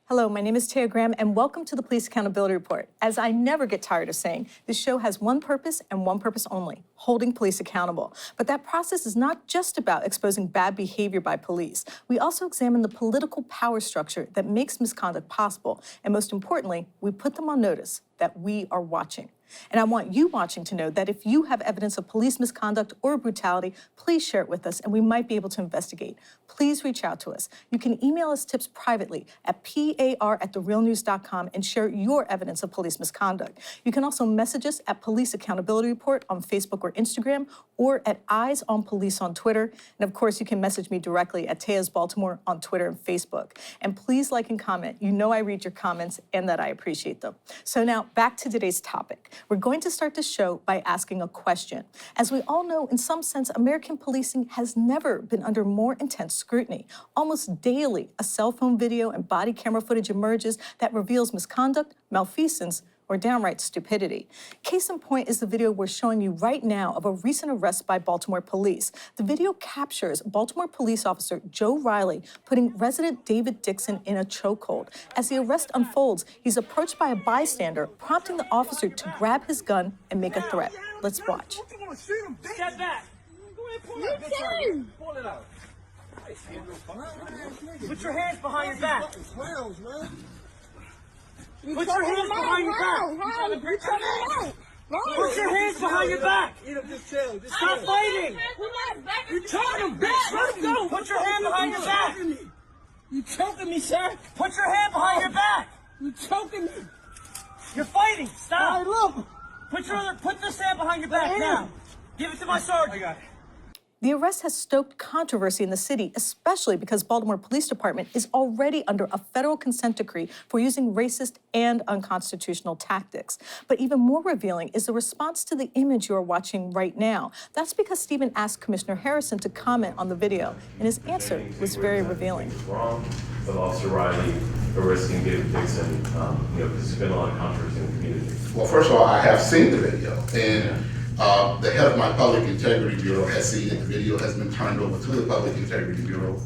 Hello, my name is Taya, and welcome to the Police Accountability Report. As I never get tired of saying, this show has one purpose and one purpose only: holding police accountable. But that process is not just about exposing bad behavior by police. We also examine the political power structure that makes misconduct possible. And most importantly, we put them on notice that we are watching. And I want you watching to know that if you have evidence of police misconduct or brutality, please share it with us and we might be able to investigate. Please reach out to us. You can email us tips privately at par@therealnews.com and share your evidence of police misconduct. You can also message us at Police Accountability Report on Facebook or Instagram, or at Eyes on Police on Twitter. And of course, you can message me directly at Taya's Baltimore on Twitter and Facebook. And please like and comment. You know I read your comments and that I appreciate them. So now back to today's topic. We're going to start the show by asking a question. As we all know, in some sense, American policing has never been under more intense scrutiny. Almost daily, a cell phone video and body camera footage emerges that reveals misconduct, malfeasance, or downright stupidity. Case in point is the video we're showing you right now of a recent arrest by Baltimore police. The video captures Baltimore police officer Joe Riley putting resident David Dixon in a chokehold. As the arrest unfolds, he's approached by a bystander, prompting the officer to grab his gun and make a threat. Let's watch. Step back. Pull it out. Put your hands behind your back. Put your hands behind your back. Put your hands behind your back. Stop fighting. You're choking him, bitch. Let him go. Put your hand behind your back. You choking me, sir? Put your hand behind your back. You choking me? You're fighting. Stop. All right, look. Put this hand behind your back now. Give it to my sergeant. I got it. The arrest has stoked controversy in the city, especially because Baltimore Police Department is already under a federal consent decree for using racist and unconstitutional tactics. But even more revealing is the response to the image you are watching right now. That's because Stephen asked Commissioner Harrison to comment on the video, and his answer was very revealing. Wrong with Officer Riley arresting David Dixon, because there's been a lot of controversy in the community. Well, first of all, I have seen the video, and the head of my Public Integrity Bureau has seen it. The video has been turned over to the Public Integrity Bureau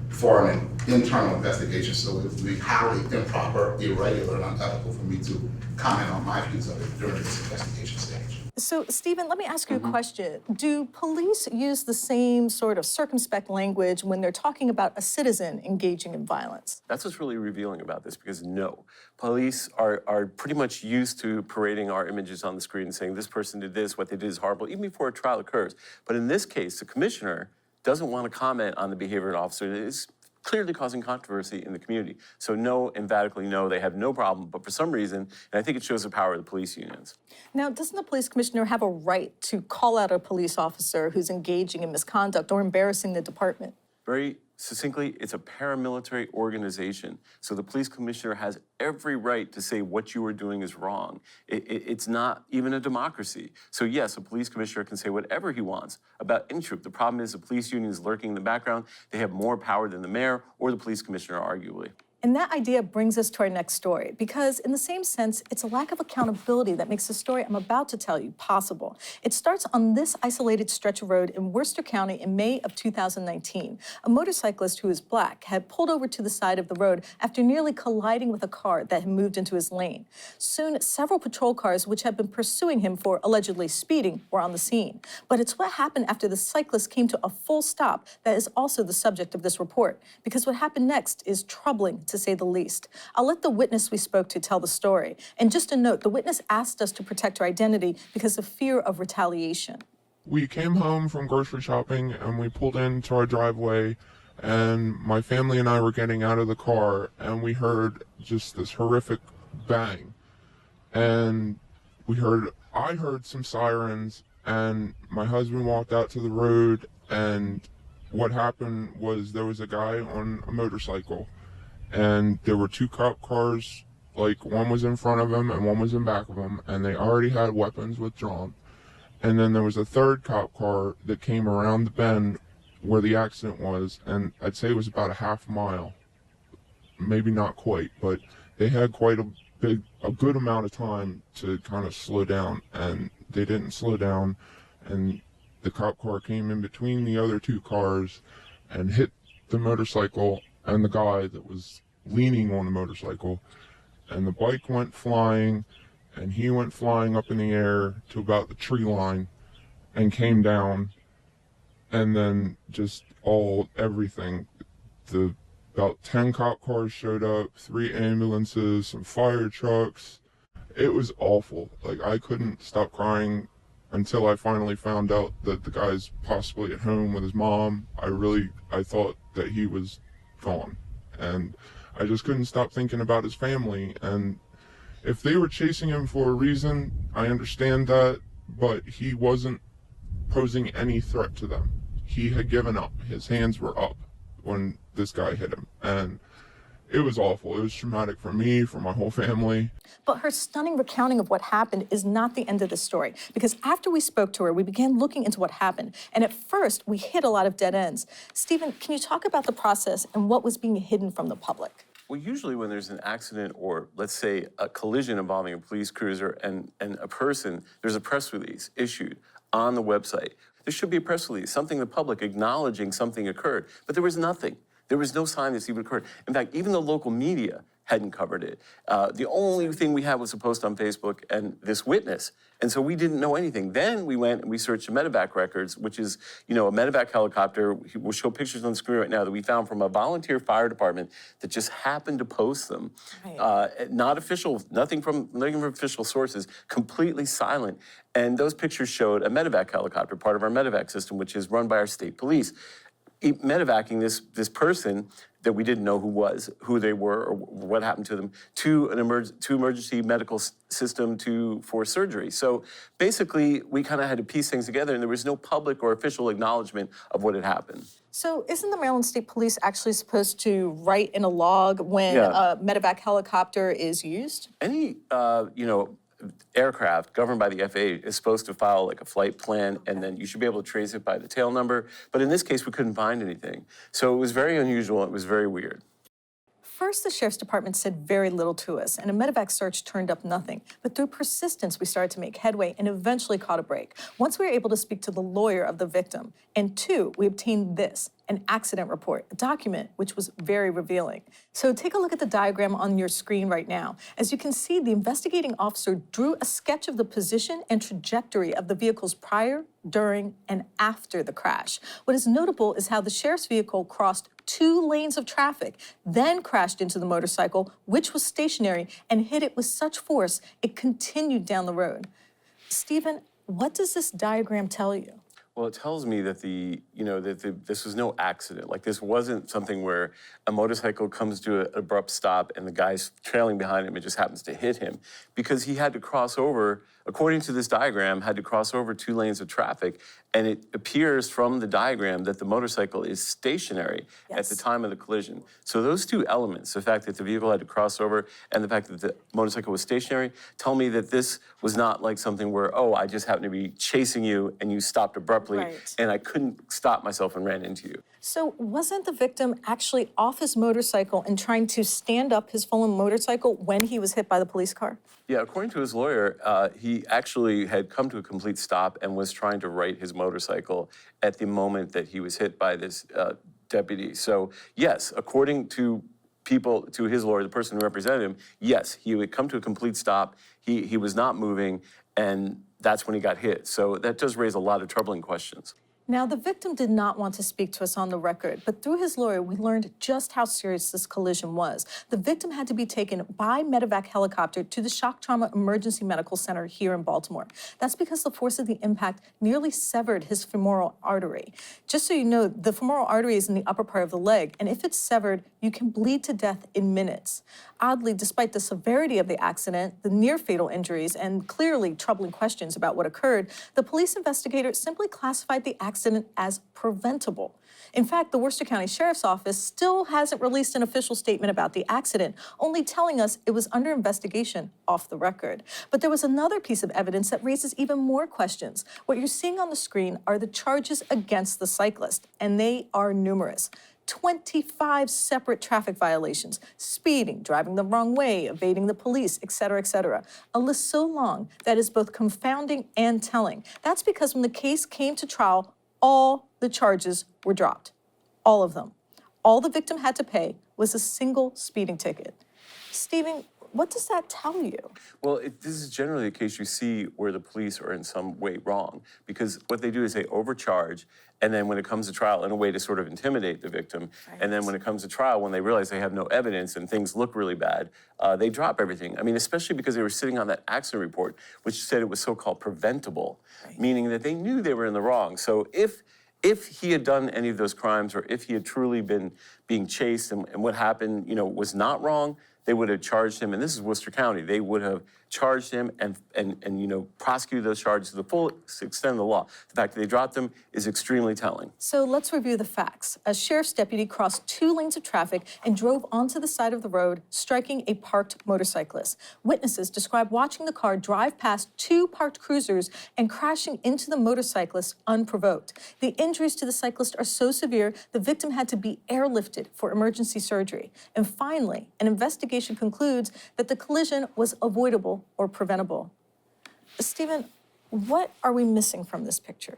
for an internal investigation, so it would be highly improper, irregular, and unethical for me to comment on my views of it during this investigation stage. So, Stephen, let me ask you a question. Do police use the same sort of circumspect language when they're talking about a citizen engaging in violence? That's what's really revealing about this, because no, police are pretty much used to parading our images on the screen and saying this person did this, what they did is horrible, even before a trial occurs. But in this case, the commissioner doesn't want to comment on the behavior of an officer that is clearly causing controversy in the community. So no, emphatically no, they have no problem, but for some reason, and I think it shows the power of the police unions. Now, doesn't the police commissioner have a right to call out a police officer who's engaging in misconduct or embarrassing the department? Very succinctly, it's a paramilitary organization. So the police commissioner has every right to say what you are doing is wrong. It's not even a democracy. So yes, a police commissioner can say whatever he wants about any troop. The problem is the police union is lurking in the background. They have more power than the mayor or the police commissioner, arguably. And that idea brings us to our next story, because in the same sense, it's a lack of accountability that makes the story I'm about to tell you possible. It starts on this isolated stretch of road in Worcester County in May of 2019. A motorcyclist who is black had pulled over to the side of the road after nearly colliding with a car that had moved into his lane. Soon, several patrol cars, which had been pursuing him for allegedly speeding, were on the scene. But it's what happened after the cyclist came to a full stop that is also the subject of this report, because what happened next is troubling, to say the least. I'll let the witness we spoke to tell the story. And just a note, the witness asked us to protect her identity because of fear of retaliation. We came home from grocery shopping and we pulled into our driveway, and my family and I were getting out of the car, and we heard just this horrific bang. And I heard some sirens, and my husband walked out to the road, and what happened was there was a guy on a motorcycle, and there were two cop cars, like one was in front of him and one was in back of him, and they already had weapons withdrawn. And then there was a third cop car that came around the bend where the accident was, and I'd say it was about a half mile, maybe not quite, but they had quite a good amount of time to kind of slow down, and they didn't slow down, and the cop car came in between the other two cars and hit the motorcycle and the guy that was leaning on the motorcycle, and the bike went flying, and he went flying up in the air to about the tree line and came down, and then just everything. About 10 cop cars showed up, 3 ambulances, some fire trucks. It was awful. Like, I couldn't stop crying until I finally found out that the guy's possibly at home with his mom. I thought that he was gone. And I just couldn't stop thinking about his family. And if they were chasing him for a reason, I understand that, but he wasn't posing any threat to them. He had given up. His hands were up when this guy hit him. And it was awful. It was traumatic for me, for my whole family. But her stunning recounting of what happened is not the end of the story, because after we spoke to her, we began looking into what happened. And at first, we hit a lot of dead ends. Stephen, can you talk about the process and what was being hidden from the public? Well, usually when there's an accident or, let's say, a collision involving a police cruiser and a person, there's a press release issued on the website. There should be a press release, something to the public acknowledging something occurred. But there was nothing. There was no sign this even occurred. In fact, even the local media hadn't covered it. The only thing we had was a post on Facebook and this witness. And so we didn't know anything. Then we went and we searched the medevac records, which is, a medevac helicopter. We'll show pictures on the screen right now that we found from a volunteer fire department that just happened to post them. Right. Not official, nothing from official sources, completely silent. And those pictures showed a medevac helicopter, part of our medevac system, which is run by our state police. Medevacing this person that we didn't know who they were, or what happened to them, to an emergency medical system for surgery. So basically, we kind of had to piece things together, and there was no public or official acknowledgement of what had happened. So isn't the Maryland State Police actually supposed to write in a log when a medevac helicopter is used? Any, aircraft governed by the FAA is supposed to file like a flight plan, and then you should be able to trace it by the tail number. But in this case, we couldn't find anything. So it was very unusual. It was very weird. First, the Sheriff's Department said very little to us, and a medevac search turned up nothing. But through persistence, we started to make headway and eventually caught a break. Once we were able to speak to the lawyer of the victim, and 2, we obtained this, an accident report, a document which was very revealing. So take a look at the diagram on your screen right now. As you can see, the investigating officer drew a sketch of the position and trajectory of the vehicles prior, during, and after the crash. What is notable is how the sheriff's vehicle crossed 2 lanes of traffic, then crashed into the motorcycle, which was stationary, and hit it with such force it continued down the road. Stephen, what does this diagram tell you? Well, it tells me that this was no accident. Like, this wasn't something where a motorcycle comes to an abrupt stop and the guy's trailing behind him and just happens to hit him, because he had to cross over, according to this diagram, had to cross over 2 lanes of traffic. And it appears from the diagram that the motorcycle is stationary at the time of the collision. So those 2 elements, the fact that the vehicle had to cross over and the fact that the motorcycle was stationary, tell me that this was not like something where, I just happened to be chasing you and you stopped abruptly and I couldn't stop myself and ran into you. So wasn't the victim actually off his motorcycle and trying to stand up his fallen motorcycle when he was hit by the police car? Yeah, according to his lawyer, he actually had come to a complete stop and was trying to right his motorcycle at the moment that he was hit by this deputy. So yes, according to his lawyer, the person who represented him, yes, he would come to a complete stop. He was not moving, and that's when he got hit. So that does raise a lot of troubling questions. Now, the victim did not want to speak to us on the record, but through his lawyer, we learned just how serious this collision was. The victim had to be taken by medevac helicopter to the Shock Trauma Emergency Medical Center here in Baltimore. That's because the force of the impact nearly severed his femoral artery. Just so you know, the femoral artery is in the upper part of the leg, and if it's severed, you can bleed to death in minutes. Oddly, despite the severity of the accident, the near-fatal injuries, and clearly troubling questions about what occurred, the police investigator simply classified the accident as preventable. In fact, the Worcester County Sheriff's Office still hasn't released an official statement about the accident, only telling us it was under investigation off the record. But there was another piece of evidence that raises even more questions. What you're seeing on the screen are the charges against the cyclist, and they are numerous. 25 separate traffic violations, speeding, driving the wrong way, evading the police, et cetera, et cetera. A list so long that is both confounding and telling. That's because when the case came to trial, all the charges were dropped. All of them. All the victim had to pay was a single speeding ticket. Stephen, what does that tell you? Well, this is generally the case you see where the police are in some way wrong, because what they do is they overcharge, and then when it comes to trial, in a way to sort of intimidate the victim, and then when it comes to trial, when they realize they have no evidence and things look really bad, they drop everything. I mean, especially because they were sitting on that accident report, which said it was so-called preventable, meaning that they knew they were in the wrong. So if he had done any of those crimes, or if he had truly been being chased and what happened, was not wrong, they would have charged him, and this is Worcester County, they would have charged him and prosecuted those charges to the full extent of the law. The fact that they dropped them is extremely telling. So let's review the facts. A sheriff's deputy crossed 2 lanes of traffic and drove onto the side of the road, striking a parked motorcyclist. Witnesses describe watching the car drive past 2 parked cruisers and crashing into the motorcyclist unprovoked. The injuries to the cyclist are so severe, the victim had to be airlifted for emergency surgery. And finally, an investigation concludes that the collision was avoidable or preventable. Stephen, what are we missing from this picture?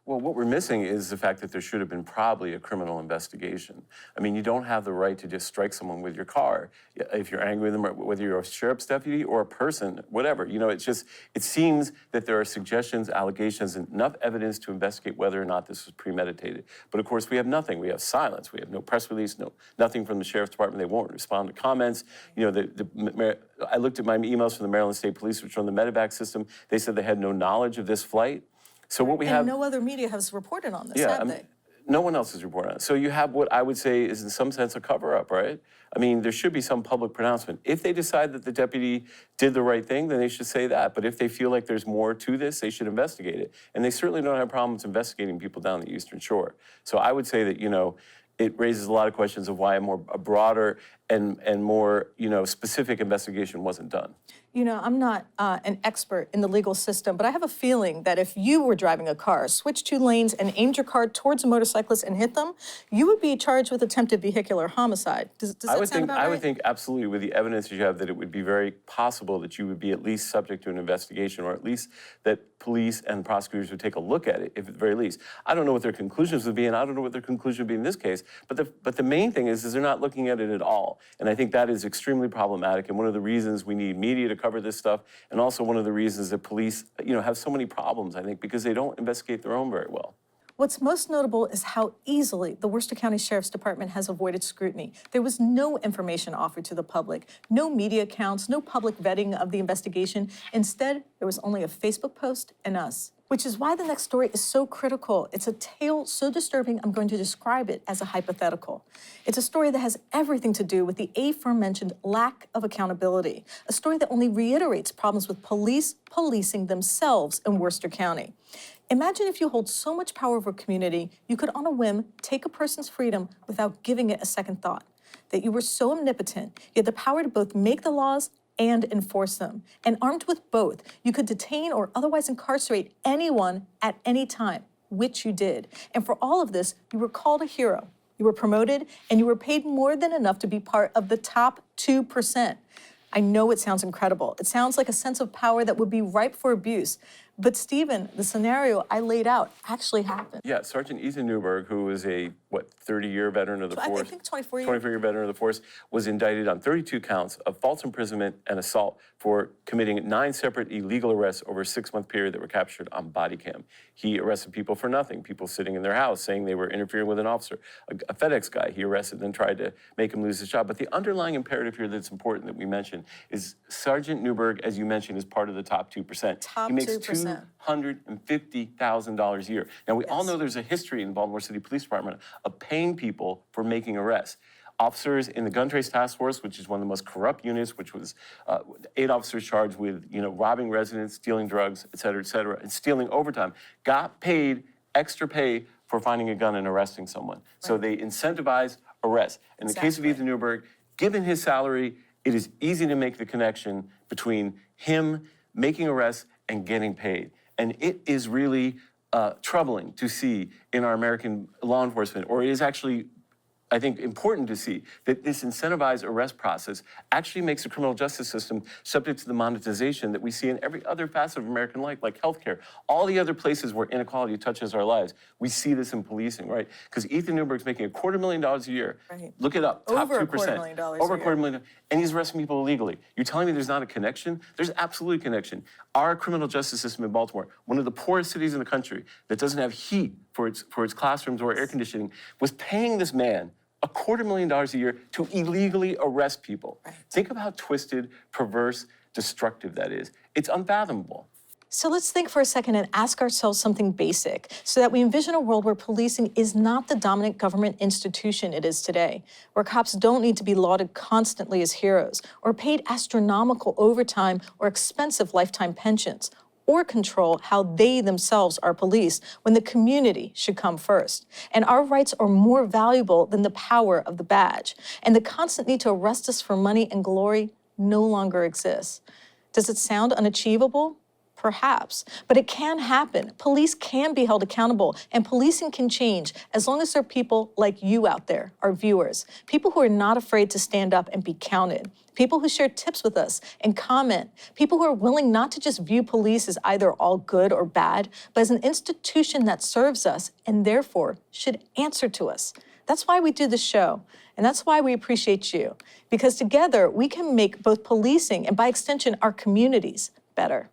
Well, what we're missing is the fact that there should have been probably a criminal investigation. I mean, you don't have the right to just strike someone with your car. If you're angry with them, whether you're a sheriff's deputy or a person, whatever. It seems that there are suggestions, allegations, and enough evidence to investigate whether or not this was premeditated. But of course, we have nothing. We have silence. We have no press release, nothing from the sheriff's department. They won't respond to comments. I looked at my emails from the Maryland State Police, which run the medevac system. They said they had no knowledge of this flight. So what we have, and no other media has reported on this, have they? No one else has reported on it. So you have what I would say is in some sense a cover-up, right? I mean, there should be some public pronouncement. If they decide that the deputy did the right thing, then they should say that. But if they feel like there's more to this, they should investigate it. And they certainly don't have problems investigating people down the Eastern Shore. So I would say that, it raises a lot of questions of why a broader and more, specific investigation wasn't done. I'm not an expert in the legal system, but I have a feeling that if you were driving a car, switched 2 lanes and aimed your car towards a motorcyclist and hit them, you would be charged with attempted vehicular homicide. Does that sound about right? I would think absolutely, with the evidence that you have, that it would be very possible that you would be at least subject to an investigation, or at least that police and prosecutors would take a look at it, if at the very least. I don't know what their conclusions would be, and I don't know what their conclusion would be in this case, but the main thing is they're not looking at it at all. And I think that is extremely problematic, and one of the reasons we need media to cover this stuff, and also one of the reasons that police, have so many problems, I think, because they don't investigate their own very well. What's most notable is how easily the Worcester County Sheriff's Department has avoided scrutiny. There was no information offered to the public, no media accounts, no public vetting of the investigation. Instead, there was only a Facebook post and us. Which is why the next story is so critical. It's a tale so disturbing, I'm going to describe it as a hypothetical. It's a story that has everything to do with the aforementioned lack of accountability. A story that only reiterates problems with police policing themselves in Worcester County. Imagine if you hold so much power over a community, you could on a whim take a person's freedom without giving it a second thought. That you were so omnipotent, you had the power to both make the laws and enforce them. And armed with both, you could detain or otherwise incarcerate anyone at any time, which you did. And for all of this, you were called a hero. You were promoted, and you were paid more than enough to be part of the top 2%. I know it sounds incredible. It sounds like a sense of power that would be ripe for abuse. But Stephen, the scenario I laid out actually happened. Yeah, Sergeant Ethan Newberg, who was a, 30-year veteran of the force? I think 24 years. 24-year veteran of the force, was indicted on 32 counts of false imprisonment and assault for committing 9 separate illegal arrests over a 6-month period that were captured on body cam. He arrested people for nothing, people sitting in their house saying they were interfering with an officer. A FedEx guy he arrested and tried to make him lose his job. But the underlying imperative here that's important that we mentioned is Sergeant Newberg, as you mentioned, is part of the top 2%. Top he makes 2%. $250,000 a year. Now, we all know there's a history in the Baltimore City Police Department of paying people for making arrests. Officers in the Gun Trace Task Force, which is one of the most corrupt units, which was 8 officers charged with, robbing residents, stealing drugs, et cetera, and stealing overtime, got paid extra pay for finding a gun and arresting someone. Right. So they incentivize arrest. In the case of Ethan Newberg, given his salary, it is easy to make the connection between him making arrests and getting paid. And it is really troubling to see in our American law enforcement, or it is actually I think, important to see that this incentivized arrest process actually makes the criminal justice system subject to the monetization that we see in every other facet of American life, like healthcare. All the other places where inequality touches our lives, we see this in policing, right? Because Ethan Newberg's making $250,000 a year. Right. Look it up, top Over 2%. $250,000 Over a year. $250,000, and he's arresting people illegally. You're telling me there's not a connection? There's absolutely a connection. Our criminal justice system in Baltimore, one of the poorest cities in the country that doesn't have heat for its classrooms or air conditioning, was paying this man $250,000 a year to illegally arrest people. Right. Think of how twisted, perverse, destructive that is. It's unfathomable. So let's think for a second and ask ourselves something basic so that we envision a world where policing is not the dominant government institution it is today, where cops don't need to be lauded constantly as heroes or paid astronomical overtime or expensive lifetime pensions, or control how they themselves are policed when the community should come first. And our rights are more valuable than the power of the badge. And the constant need to arrest us for money and glory no longer exists. Does it sound unachievable? Perhaps, but it can happen. Police can be held accountable, and policing can change as long as there are people like you out there, our viewers, people who are not afraid to stand up and be counted, people who share tips with us and comment, people who are willing not to just view police as either all good or bad, but as an institution that serves us and therefore should answer to us. That's why we do this show, and that's why we appreciate you, because together we can make both policing and by extension our communities better.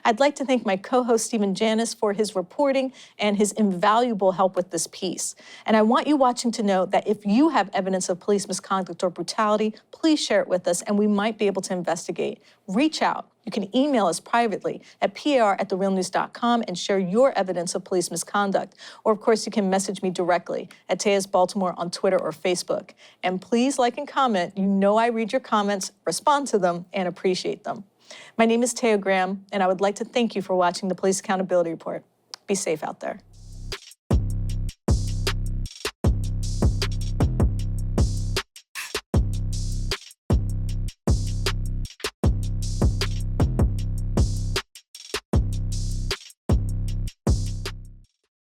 I'd like to thank my co-host, Stephen Janis, for his reporting and his invaluable help with this piece. And I want you watching to know that if you have evidence of police misconduct or brutality, please share it with us and we might be able to investigate. Reach out. You can email us privately at par@therealnews.com and share your evidence of police misconduct. Or of course, you can message me directly at Taya's Baltimore on Twitter or Facebook. And please like and comment. You know I read your comments, respond to them, and appreciate them. My name is Taya Graham, and I would like to thank you for watching the Police Accountability Report. Be safe out there.